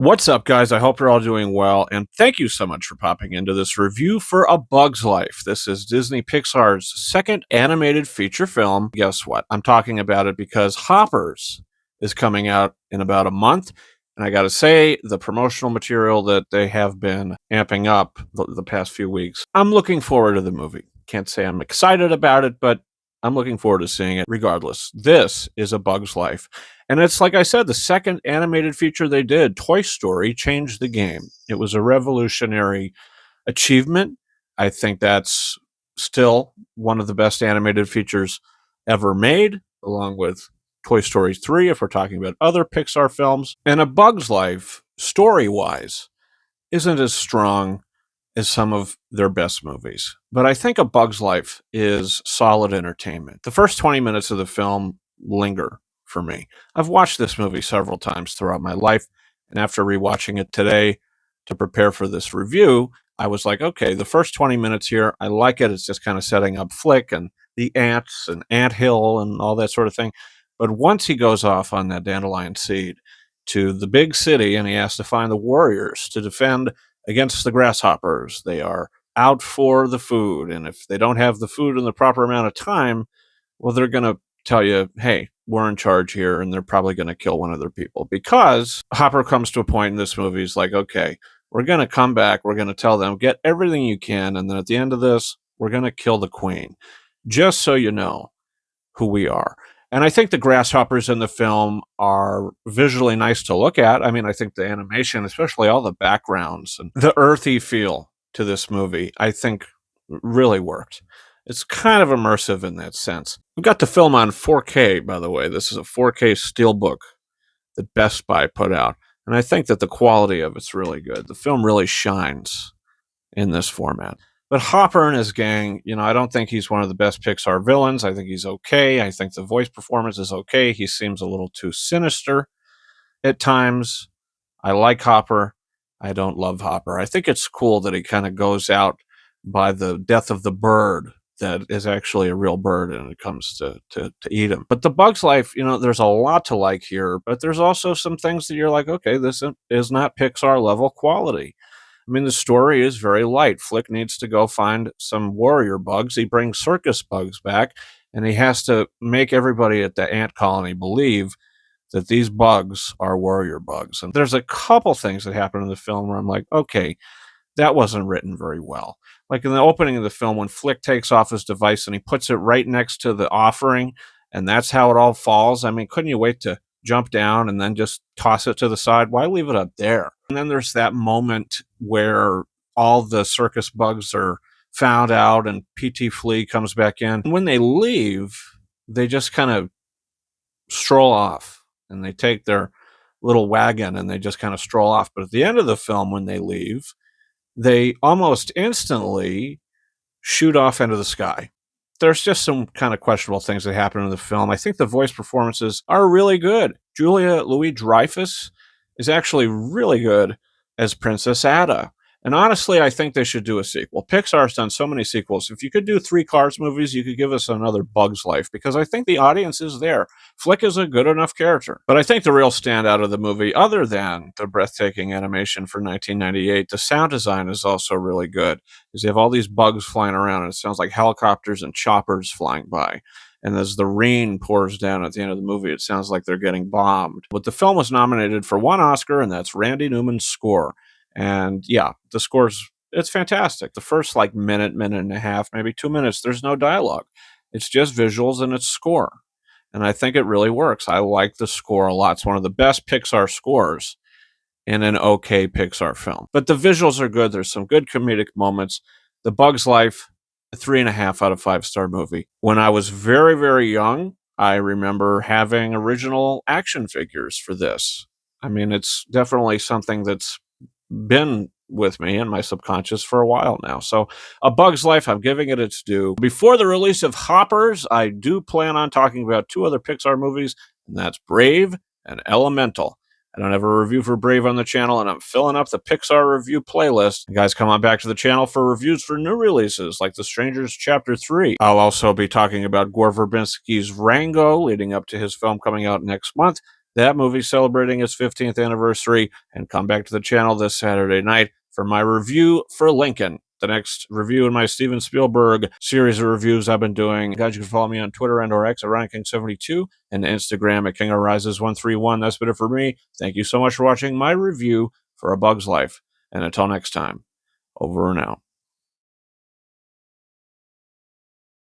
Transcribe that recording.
What's up, guys? I hope you're all doing well, and thank you so much for popping into this review for A Bug's Life. This is Disney Pixar's second animated feature film. Guess what? I'm talking about it because Hoppers is coming out in about a month, and I gotta say, the promotional material that they have been amping up the past few weeks, I'm looking forward to the movie. Can't say I'm excited about it, but I'm looking forward to seeing it regardless. This is A Bug's Life. And it's like I said, the second animated feature they did, Toy Story, changed the game. It was a revolutionary achievement. I think that's still one of the best animated features ever made, along with Toy Story 3, if we're talking about other Pixar films. And A Bug's Life, story wise, isn't as strong as some of their best movies. But I think A Bug's Life is solid entertainment. The first 20 minutes of the film linger for me. I've watched this movie several times throughout my life, and after rewatching it today to prepare for this review, I was like, okay, the first 20 minutes here, I like it. It's just kind of setting up Flick and the ants and Ant Hill and all that sort of thing. But once he goes off on that dandelion seed to the big city and he has to find the warriors to defend against the grasshoppers, they are out for the food. And if they don't have the food in the proper amount of time, well, they're going to tell you, hey, we're in charge here, and they're probably going to kill one of their people. Because Hopper comes to a point in this movie, he's like, okay, we're going to come back, we're going to tell them, get everything you can, and then at the end of this, we're going to kill the queen, just so you know who we are. And I think the grasshoppers in the film are visually nice to look at. I mean, I think the animation, especially all the backgrounds and the earthy feel to this movie, I think really worked. It's kind of immersive in that sense. We've got the film on 4K, by the way. This is a 4K steelbook that Best Buy put out. And I think that the quality of it's really good. The film really shines in this format. But Hopper and his gang, I don't think he's one of the best Pixar villains. I think he's okay. I think the voice performance is okay. He seems a little too sinister at times. I like Hopper. I don't love Hopper. I think it's cool that he kind of goes out by the death of the bird that is actually a real bird and it comes to eat him. But the Bug's Life, there's a lot to like here, but there's also some things that you're like, okay, this is not Pixar level quality. I mean, the story is very light. Flick needs to go find some warrior bugs. He brings circus bugs back, and he has to make everybody at the ant colony believe that these bugs are warrior bugs. And there's a couple things that happen in the film where I'm like, okay, that wasn't written very well. Like in the opening of the film, when Flick takes off his device and he puts it right next to the offering, and that's how it all falls. I mean, couldn't you wait to jump down and then just toss it to the side? Why leave it up there? And then there's that moment where all the circus bugs are found out and PT Flea comes back in. And when they leave, they just kind of stroll off and they take their little wagon and they just kind of stroll off. But at the end of the film, when they leave, they almost instantly shoot off into the sky. There's just some kind of questionable things that happen in the film. I think the voice performances are really good. Julia Louis-Dreyfus is actually really good as Princess Ada. And honestly, I think they should do a sequel. Pixar's done so many sequels. If you could do 3 Cars movies, you could give us another Bug's Life, because I think the audience is there. Flick is a good enough character. But I think the real standout of the movie, other than the breathtaking animation for 1998, the sound design is also really good. Because you have all these bugs flying around, and it sounds like helicopters and choppers flying by. And as the rain pours down at the end of the movie, it sounds like they're getting bombed. But the film was nominated for 1 Oscar, and that's Randy Newman's score. And yeah, the it's fantastic. The first minute and a half, maybe 2 minutes, there's no dialogue. It's just visuals and it's score. And I think it really works. I like the score a lot. It's one of the best Pixar scores in an okay Pixar film. But the visuals are good. There's some good comedic moments. The Bug's Life, a 3.5 out of 5-star movie. When I was very, very young, I remember having original action figures for this. I mean, it's definitely something that's been with me in my subconscious for a while now. So A Bug's Life, I'm giving it its due. Before the release of Hoppers, I do plan on talking about 2 other Pixar movies, and that's Brave and Elemental. I don't have a review for Brave on the channel, and I'm filling up the Pixar review playlist. You guys come on back to the channel for reviews for new releases, like The Strangers Chapter 3. I'll also be talking about Gore Verbinski's Rango, leading up to his film coming out next month. that movie celebrating its 15th anniversary, and come back to the channel this Saturday night for my review for Lincoln, the next review in my Steven Spielberg series of reviews I've been doing. Guys, you can follow me on Twitter and or X at RyanKing72 and Instagram at KingArises131. That's been it for me. Thank you so much for watching my review for A Bug's Life. And until next time, over and out.